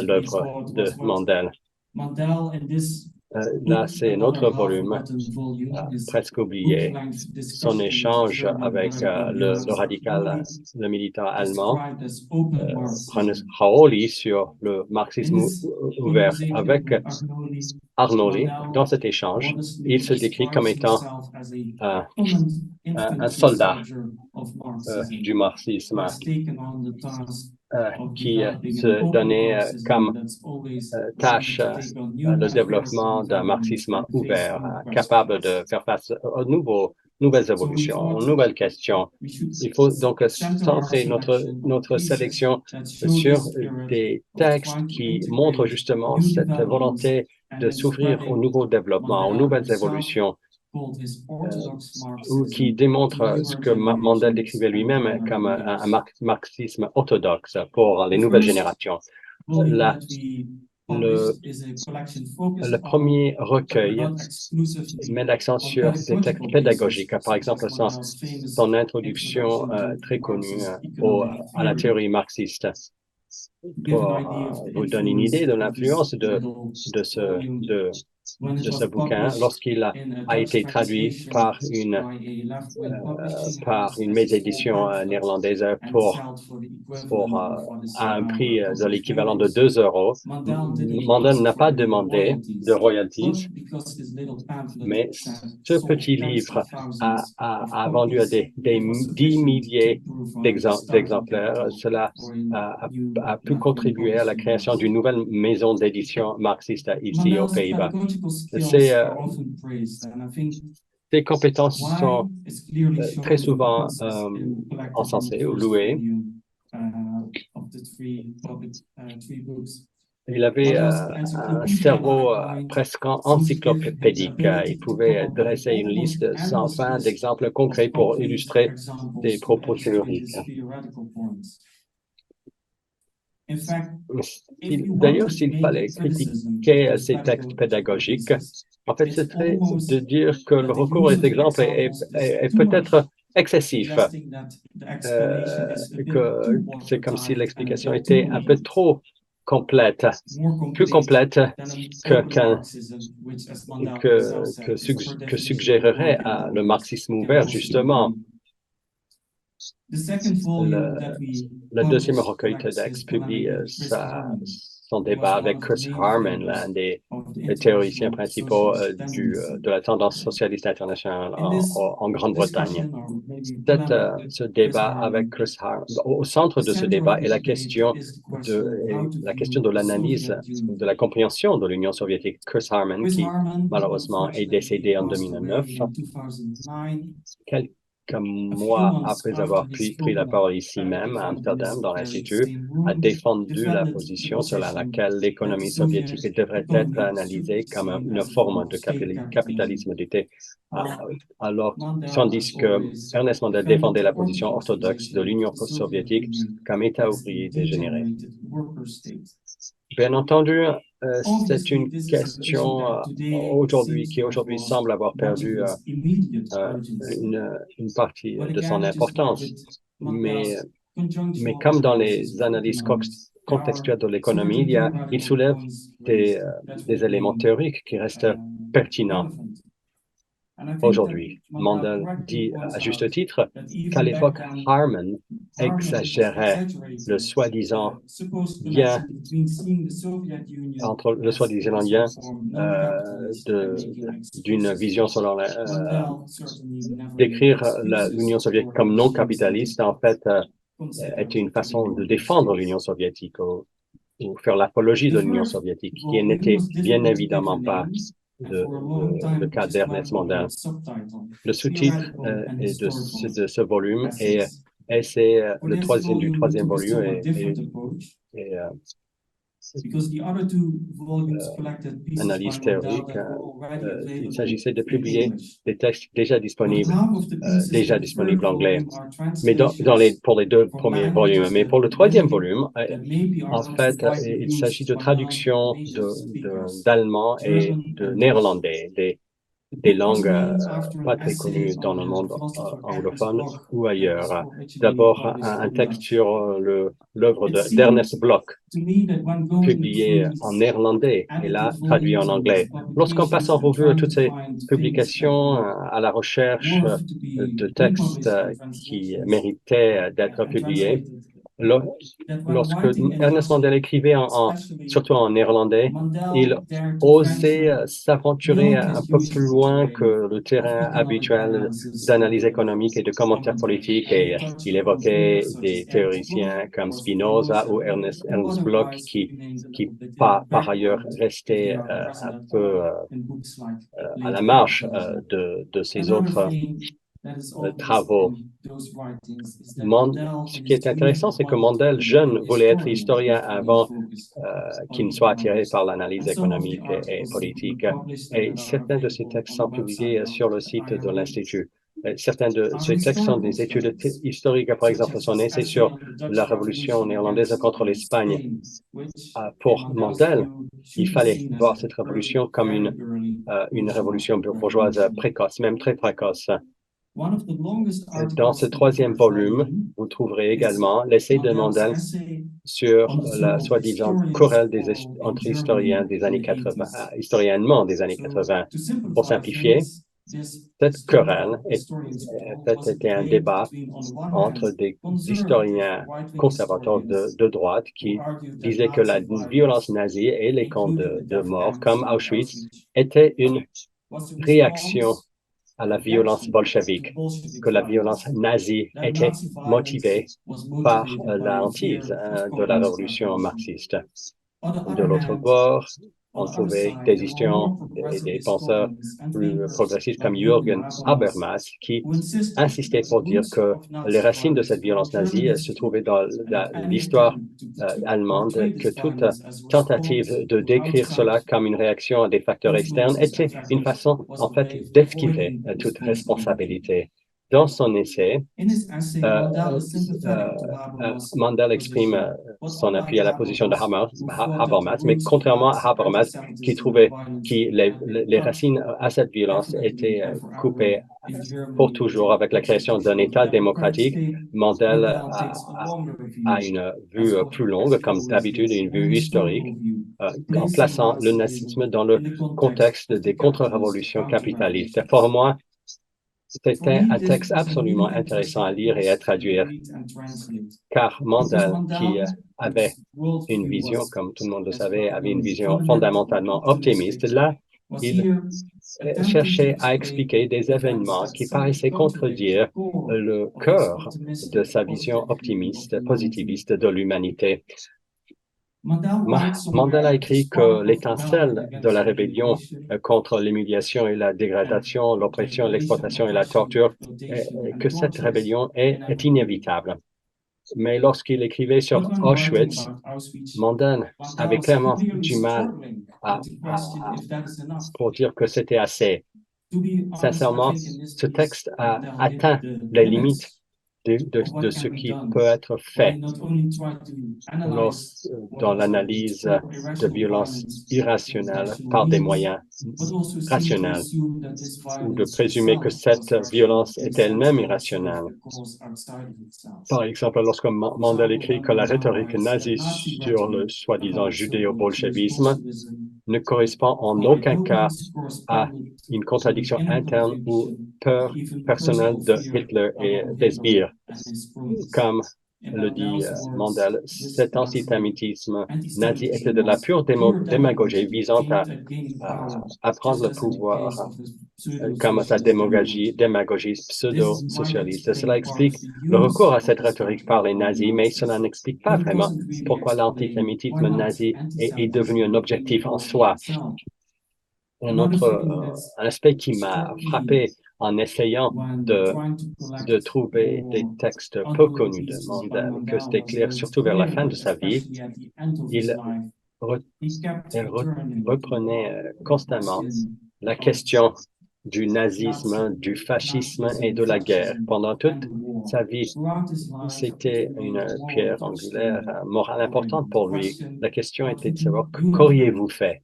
Speaker 6: l'œuvre de Mandel. Là, c'est notre volume, presque oublié, son échange avec le radical, le militant allemand, Hannes Paoli, sur le marxisme ouvert. Avec Arnoli, dans cet échange, il se décrit comme étant un soldat du marxisme qui se donnait comme tâche le développement d'un marxisme ouvert, capable de faire face aux nouvelles évolutions, aux nouvelles questions. Il faut donc centrer notre sélection sur des textes qui montrent justement cette volonté de s'ouvrir aux nouveaux développements, aux nouvelles évolutions, ou qui démontre ce que Mandel décrivait lui-même comme un marxisme orthodoxe pour les nouvelles générations. Le premier recueil met l'accent sur des textes pédagogiques, par exemple son introduction très connue à la théorie marxiste. Pour vous donner une idée de l'influence de ce bouquin, lorsqu'il a été traduit par une mésédition néerlandaise à un prix de l'équivalent de 2 €. Mandel n'a pas demandé de royalties, mais ce petit livre a vendu à des 10 milliers d'exemplaires. Cela a pu contribuer à la création d'une nouvelle maison d'édition marxiste ici aux Pays-Bas. Ces compétences sont très souvent encensées ou louées. Il avait un cerveau presque encyclopédique. Il pouvait dresser une liste sans fin d'exemples concrets pour illustrer des propos théoriques. D'ailleurs, s'il fallait critiquer ces textes pédagogiques, en fait, ce serait de dire que le recours aux exemples est peut-être excessif, que c'est comme si l'explication était un peu trop complète, plus complète que suggérerait le marxisme ouvert, justement. Le deuxième recueil TEDx publie son débat avec Chris Harman, l'un des théoriciens principaux de la tendance socialiste internationale en Grande-Bretagne. Ce débat avec Chris Harman, au centre de ce débat est la question de l'analyse, de la compréhension de l'Union soviétique. Chris Harman, qui malheureusement est décédé en 2009, quelques mois après avoir pris la parole ici même à Amsterdam, dans l'Institut, a défendu la position selon laquelle l'économie soviétique devrait être analysée comme une forme de capitalisme d'État, alors tandis que Ernest Mandel défendait la position orthodoxe de l'Union soviétique comme État ouvrier dégénéré. Bien entendu, c'est une question qui aujourd'hui semble avoir perdu une partie de son importance. Mais comme dans les analyses contextuelles de l'économie, il soulève des éléments théoriques qui restent pertinents. Aujourd'hui, Mandel dit à juste titre qu'à l'époque, Harman exagérait le soi-disant lien d'une vision selon décrire l'Union soviétique comme non capitaliste, en fait, était une façon de défendre l'Union soviétique ou faire l'apologie de l'Union soviétique, qui n'était bien évidemment pas le cas d'Ernest Mandel. Le sous-titre de ce volume et c'est le troisième volume analyse théorique. Il s'agissait de publier des textes déjà disponibles en anglais, mais pour les deux premiers volumes. Mais pour le troisième volume, en fait, il s'agit de traduction d'allemand et de néerlandais, des langues pas très connues dans le monde anglophone ou ailleurs. D'abord, un texte sur l'œuvre d'Ernest Bloch, publié en néerlandais et là traduit en anglais. Lorsqu'on passe en revue toutes ces publications à la recherche de textes qui méritaient d'être publiés, lorsque Ernest Mandel écrivait surtout en néerlandais, il osait s'aventurer un peu plus loin que le terrain habituel d'analyse économique et de commentaires politiques, et il évoquait des théoriciens comme Spinoza ou Ernst Bloch qui par ailleurs restaient un peu à la marge de ces autres travaux. Ce qui est intéressant, c'est que Mandel, jeune, voulait être historien avant qu'il ne soit attiré par l'analyse économique et politique. Et certains de ces textes sont publiés sur le site de l'Institut. Certains de ces textes sont des études historiques, par exemple son essai sur la révolution néerlandaise contre l'Espagne. Pour Mandel, il fallait voir cette révolution comme une révolution bourgeoise précoce, même très précoce. Dans ce troisième volume, vous trouverez également l'essai de Mandel sur la soi-disant querelle entre historiens des années 80, historiens allemands des années 80. Pour simplifier, cette querelle était un débat entre des historiens conservateurs de droite qui disaient que la violence nazie et les camps de mort, comme Auschwitz, étaient une réaction à la violence bolchevique, que la violence nazie était motivée par la hantise de la révolution marxiste. De l'autre bord, On trouvait des historiens et des penseurs plus progressistes comme Jürgen Habermas qui insistaient pour dire que les racines de cette violence nazie se trouvaient dans l'histoire allemande, que toute tentative de décrire cela comme une réaction à des facteurs externes était une façon, en fait, d'esquiver toute responsabilité. Dans son essai, Mandel exprime son appui à la position de Habermas, mais contrairement à Habermas, qui trouvait que les racines à cette violence étaient coupées pour toujours avec la création d'un État démocratique, Mandel a une vue plus longue, comme d'habitude, une vue historique, en plaçant le nazisme dans le contexte des contre-révolutions capitalistes. Pour moi, c'était un texte absolument intéressant à lire et à traduire, car Mandel, qui avait une vision, comme tout le monde le savait, avait une vision fondamentalement optimiste, là, il cherchait à expliquer des événements qui paraissaient contredire le cœur de sa vision optimiste, positiviste de l'humanité. Mandel a écrit que l'étincelle de la rébellion contre l'humiliation et la dégradation, l'oppression, l'exploitation et la torture, que cette rébellion est inévitable. Mais lorsqu'il écrivait sur Auschwitz, Mandel avait clairement du mal pour dire que c'était assez. Sincèrement, ce texte a atteint les limites de ce qui peut être fait dans l'analyse de violence irrationnelle par des moyens rationnels, ou de présumer que cette violence est elle-même irrationnelle. Par exemple, lorsque Mandel écrit que la rhétorique nazie sur le soi-disant judéo-bolchevisme ne correspond en aucun cas à une contradiction interne ou peur personnelle de Hitler et des sbires. Comme le dit Mandel, cet antisémitisme nazi était de la pure démagogie visant à prendre le pouvoir comme sa démagogie pseudo-socialiste. Cela explique le recours à cette rhétorique par les nazis, mais cela n'explique pas vraiment pourquoi l'antisémitisme nazi est devenu un objectif en soi. Un autre aspect qui m'a frappé en essayant de trouver des textes peu connus de Mandel, que c'était clair, surtout vers la fin de sa vie, il reprenait constamment la question du nazisme, du fascisme et de la guerre. Pendant toute sa vie, c'était une pierre angulaire morale importante pour lui. La question était de savoir qu'auriez-vous fait?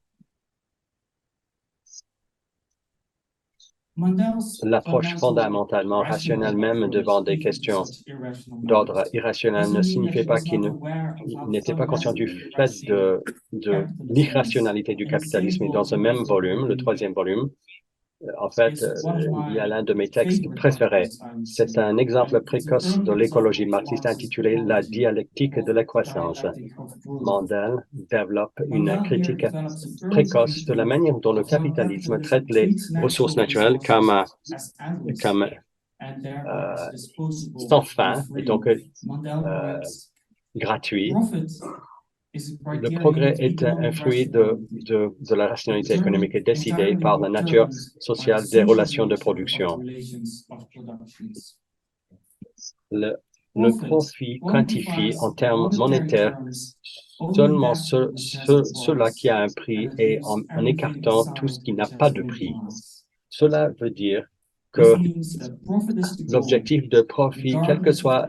Speaker 6: L'approche fondamentalement rationnelle même devant des questions d'ordre irrationnel ne signifiait pas qu'il n'était pas conscient du fait de l'irrationalité du capitalisme. Et dans ce même volume, le troisième volume, en fait, il y a l'un de mes textes préférés. C'est un exemple précoce de l'écologie marxiste intitulé « La dialectique de la croissance ». Mandel développe une critique précoce de la manière dont le capitalisme traite les ressources naturelles comme sans fin et donc gratuit. Le progrès est un fruit de la rationalité économique et décidée par la nature sociale des relations de production. Le profit quantifie en termes monétaires seulement cela qui a un prix et en écartant tout ce qui n'a pas de prix. Cela veut dire que l'objectif de profit, quel que soit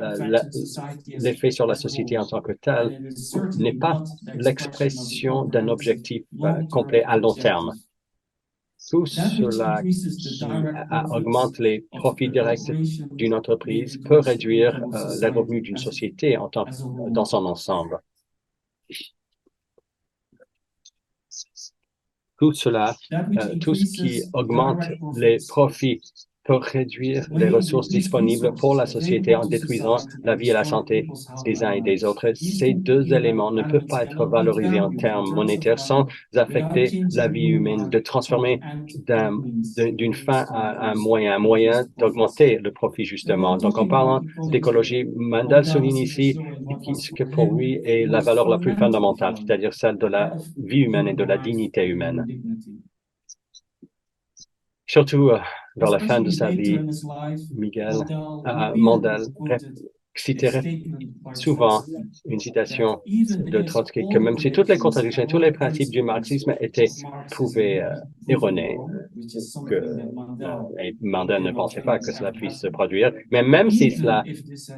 Speaker 6: l'effet sur la société en tant que tel, n'est pas l'expression d'un objectif complet à long terme. Tout cela qui augmente les profits directs d'une entreprise peut réduire les revenus d'une société dans son ensemble. Tout ce qui augmente les profits peut réduire les ressources disponibles pour la société en détruisant la vie et la santé des uns et des autres. Ces deux éléments ne peuvent pas être valorisés en termes monétaires sans affecter la vie humaine, de transformer d'une fin à un moyen d'augmenter le profit, justement. Donc, en parlant d'écologie, Mandel souligne ici ce que pour lui est la valeur la plus fondamentale, c'est-à-dire celle de la vie humaine et de la dignité humaine. Surtout vers la fin de sa vie, Mandel citait souvent une citation de Trotsky que même si toutes les contradictions, tous les principes du marxisme étaient prouvés erronés, et Mandel ne pensait pas que cela puisse se produire, mais même si cela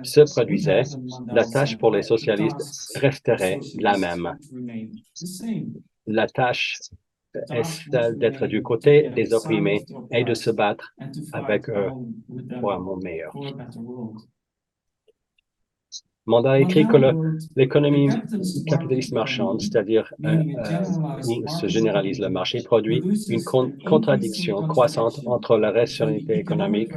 Speaker 6: se produisait, la tâche pour les socialistes resterait la même. La tâche est celle d'être du côté des opprimés et de se battre avec eux pour un monde meilleur. Mandel écrit que l'économie capitaliste marchande, c'est-à-dire où se généralise le marché, produit une contradiction croissante entre la rationalité économique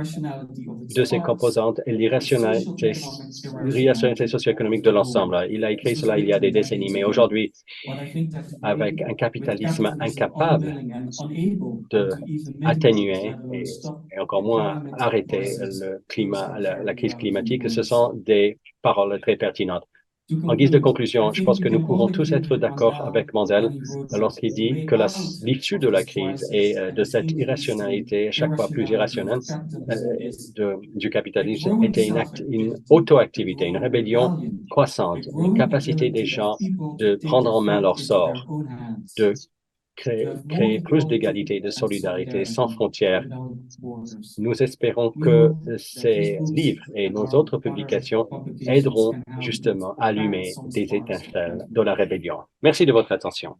Speaker 6: de ses composantes et l'irrationalité socio-économique de l'ensemble. Il a écrit cela il y a des décennies, mais aujourd'hui, avec un capitalisme incapable d'atténuer et encore moins arrêter la crise climatique, ce sont des paroles très pertinentes. En guise de conclusion, je pense que nous pouvons tous être d'accord avec Mandel lorsqu'il dit que l'issue de la crise et de cette irrationalité, à chaque fois plus irrationnelle, du capitalisme était une auto-activité, une rébellion croissante, une capacité des gens de prendre en main leur sort, de créer plus d'égalité et de solidarité sans frontières. Nous espérons que ces livres et nos autres publications aideront justement à allumer des étincelles de la rébellion. Merci de votre attention.